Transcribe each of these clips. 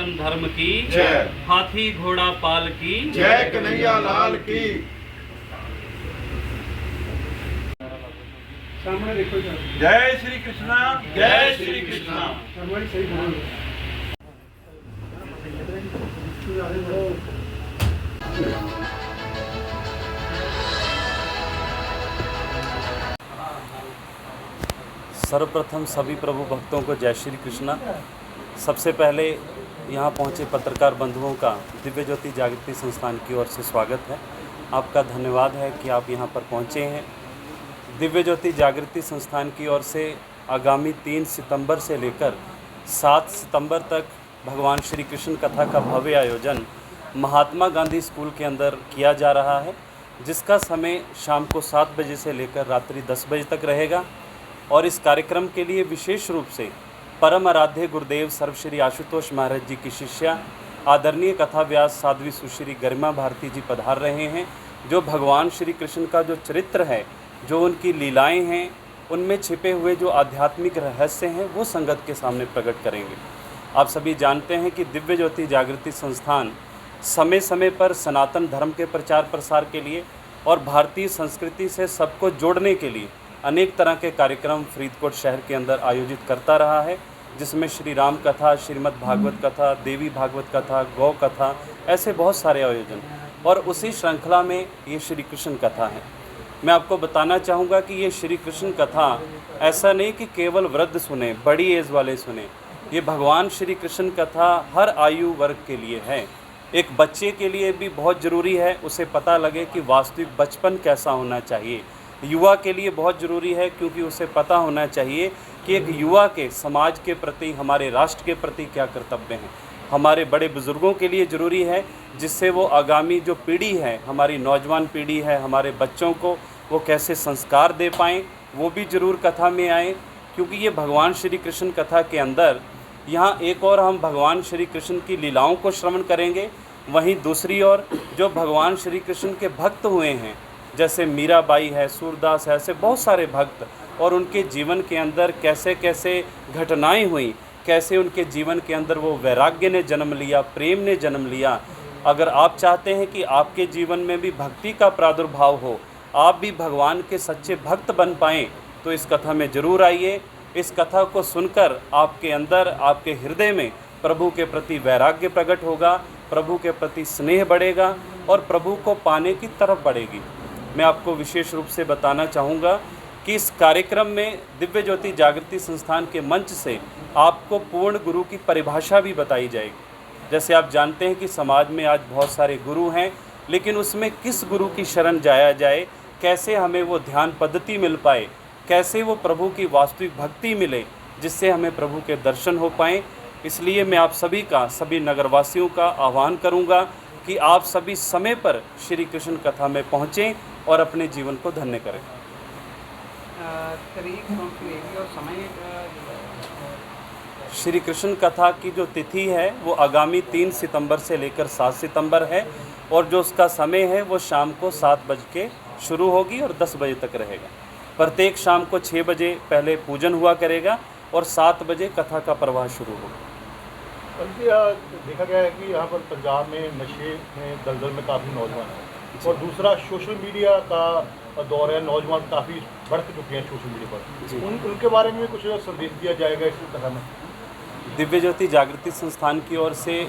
सनातन धर्म की जय। हाथी घोड़ा पाल की जय कन्हैया लाल की। सामने देखो जय श्री कृष्णा। जय श्री कृष्णा। सही बोलो। सर्वप्रथम सभी प्रभु भक्तों को जय श्री कृष्णा। सबसे पहले यहाँ पहुँचे पत्रकार बंधुओं का दिव्य ज्योति जागृति संस्थान की ओर से स्वागत है। आपका धन्यवाद है कि आप यहाँ पर पहुँचे हैं। दिव्य ज्योति जागृति संस्थान की ओर से आगामी 3 सितंबर से लेकर 7 सितंबर तक भगवान श्री कृष्ण कथा का भव्य आयोजन महात्मा गांधी स्कूल के अंदर किया जा रहा है, जिसका समय शाम को 7 बजे से लेकर रात्रि 10 बजे तक रहेगा। और इस कार्यक्रम के लिए विशेष रूप से परम आराध्य गुरुदेव सर्वश्री आशुतोष महाराज जी की शिष्या आदरणीय कथा व्यास साध्वी सुश्री गरिमा भारती जी पधार रहे हैं, जो भगवान श्री कृष्ण का जो चरित्र है, जो उनकी लीलाएं हैं, उनमें छिपे हुए जो आध्यात्मिक रहस्य हैं, वो संगत के सामने प्रकट करेंगे। आप सभी जानते हैं कि दिव्य ज्योति जागृति संस्थान समय समय पर सनातन धर्म के प्रचार प्रसार के लिए और भारतीय संस्कृति से सबको जोड़ने के लिए अनेक तरह के कार्यक्रम फरीदकोट शहर के अंदर आयोजित करता रहा है, जिसमें श्री राम कथा, श्रीमद् भागवत कथा, देवी भागवत कथा, गौ कथा, ऐसे बहुत सारे आयोजन। और उसी श्रृंखला में ये श्री कृष्ण कथा है। मैं आपको बताना चाहूँगा कि ये श्री कृष्ण कथा ऐसा नहीं कि केवल वृद्ध सुने, बड़ी एज वाले सुने। ये भगवान श्री कृष्ण कथा हर आयु वर्ग के लिए है। एक बच्चे के लिए भी बहुत ज़रूरी है, उसे पता लगे कि वास्तविक बचपन कैसा होना चाहिए। युवा के लिए बहुत ज़रूरी है, क्योंकि उसे पता होना चाहिए कि एक युवा के समाज के प्रति, हमारे राष्ट्र के प्रति क्या कर्तव्य हैं। हमारे बड़े बुज़ुर्गों के लिए ज़रूरी है, जिससे वो आगामी जो पीढ़ी है, हमारी नौजवान पीढ़ी है, हमारे बच्चों को वो कैसे संस्कार दे पाएँ, वो भी ज़रूर कथा में आए। क्योंकि ये भगवान श्री कृष्ण कथा के अंदर यहाँ एक और हम भगवान श्री कृष्ण की लीलाओं को श्रवण करेंगे, वहीं दूसरी ओर जो भगवान श्री कृष्ण के भक्त हुए हैं, जैसे मीराबाई है, सूरदास है, ऐसे बहुत सारे भक्त, और उनके जीवन के अंदर कैसे कैसे घटनाएं हुई, कैसे उनके जीवन के अंदर वो वैराग्य ने जन्म लिया, प्रेम ने जन्म लिया। अगर आप चाहते हैं कि आपके जीवन में भी भक्ति का प्रादुर्भाव हो, आप भी भगवान के सच्चे भक्त बन पाएँ, तो इस कथा में ज़रूर आइए। इस कथा को सुनकर आपके अंदर, आपके हृदय में प्रभु के प्रति वैराग्य प्रकट होगा, प्रभु के प्रति स्नेह बढ़ेगा और प्रभु को पाने की तरफ बढ़ेगी। मैं आपको विशेष रूप से बताना चाहूँगा कि इस कार्यक्रम में दिव्य ज्योति जागृति संस्थान के मंच से आपको पूर्ण गुरु की परिभाषा भी बताई जाएगी। जैसे आप जानते हैं कि समाज में आज बहुत सारे गुरु हैं, लेकिन उसमें किस गुरु की शरण जाया जाए, कैसे हमें वो ध्यान पद्धति मिल पाए, कैसे वो प्रभु की वास्तविक भक्ति मिले, जिससे हमें प्रभु के दर्शन हो पाएँ। इसलिए मैं आप सभी का, सभी नगरवासियों का आह्वान करूँगा कि आप सभी समय पर श्री कृष्ण कथा में पहुँचें और अपने जीवन को धन्य करें। और समय श्री कृष्ण कथा की जो तिथि है वो आगामी 3 सितंबर से लेकर 7 सितंबर है, और जो उसका समय है वो शाम को 7 बज के शुरू होगी और 10 बजे तक रहेगा। प्रत्येक शाम को 6 बजे पहले पूजन हुआ करेगा और 7 बजे कथा का प्रवाह शुरू होगा। देखा गया है कि यहाँ पर पंजाब में नशे में दलदल में काफ़ी नौजवान हैं, और दूसरा सोशल मीडिया का दौर है, नौजवान काफ़ी बढ़ चुके हैं सोशल मीडिया पर। उनके बारे में कुछ संदेश दिया जाएगा इस कथा में? दिव्य ज्योति जागृति संस्थान की ओर से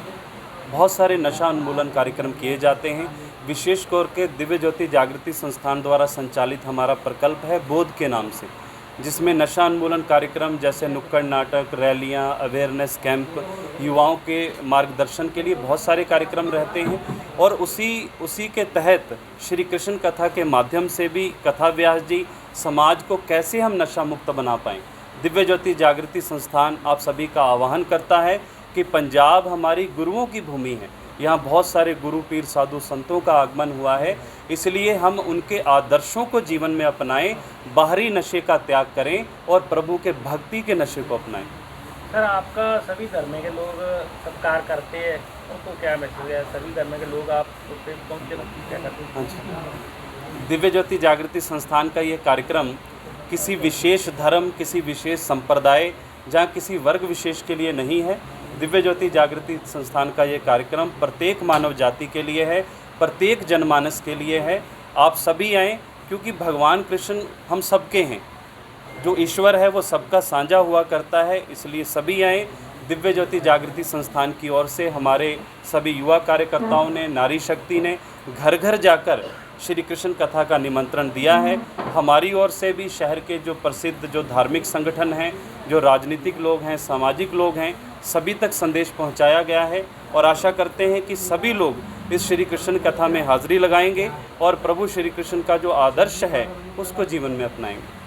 बहुत सारे नशा उन्मूलन कार्यक्रम किए जाते हैं। विशेष करके दिव्य ज्योति जागृति संस्थान द्वारा संचालित हमारा प्रकल्प है बोध के नाम से, जिसमें नशा उन्मूलन कार्यक्रम जैसे नुक्कड़ नाटक, रैलियां, अवेयरनेस कैंप, युवाओं के मार्गदर्शन के लिए बहुत सारे कार्यक्रम रहते हैं। और उसी के तहत श्री कृष्ण कथा के माध्यम से भी कथा व्यास जी समाज को कैसे हम नशा मुक्त बना पाएँ। दिव्य ज्योति जागृति संस्थान आप सभी का आह्वान करता है कि पंजाब हमारी गुरुओं की भूमि है, यहाँ बहुत सारे गुरु पीर साधु संतों का आगमन हुआ है, इसलिए हम उनके आदर्शों को जीवन में अपनाएं, बाहरी नशे का त्याग करें और प्रभु के भक्ति के नशे को अपनाएं। सर, आपका सभी धर्म के लोग सत्कार करते हैं, उनको क्या मैसेज है? सभी धर्म के लोग आप पहुँचते क्या करते हैं? हाँ जी, दिव्य ज्योति जागृति संस्थान का ये कार्यक्रम किसी विशेष धर्म, किसी विशेष संप्रदाय, जहाँ किसी वर्ग विशेष के लिए नहीं है। दिव्य ज्योति जागृति संस्थान का ये कार्यक्रम प्रत्येक मानव जाति के लिए है, प्रत्येक जनमानस के लिए है। आप सभी आएँ, क्योंकि भगवान कृष्ण हम सबके हैं। जो ईश्वर है वो सबका साझा हुआ करता है, इसलिए सभी आएँ। दिव्य ज्योति जागृति संस्थान की ओर से हमारे सभी युवा कार्यकर्ताओं ने, नारी शक्ति ने घर घर जाकर श्री कृष्ण कथा का निमंत्रण दिया है। हमारी ओर से भी शहर के जो प्रसिद्ध जो धार्मिक संगठन हैं, जो राजनीतिक लोग हैं, सामाजिक लोग हैं, सभी तक संदेश पहुंचाया गया है और आशा करते हैं कि सभी लोग इस श्री कृष्ण कथा में हाजिरी लगाएंगे और प्रभु श्री कृष्ण का जो आदर्श है उसको जीवन में अपनाएंगे।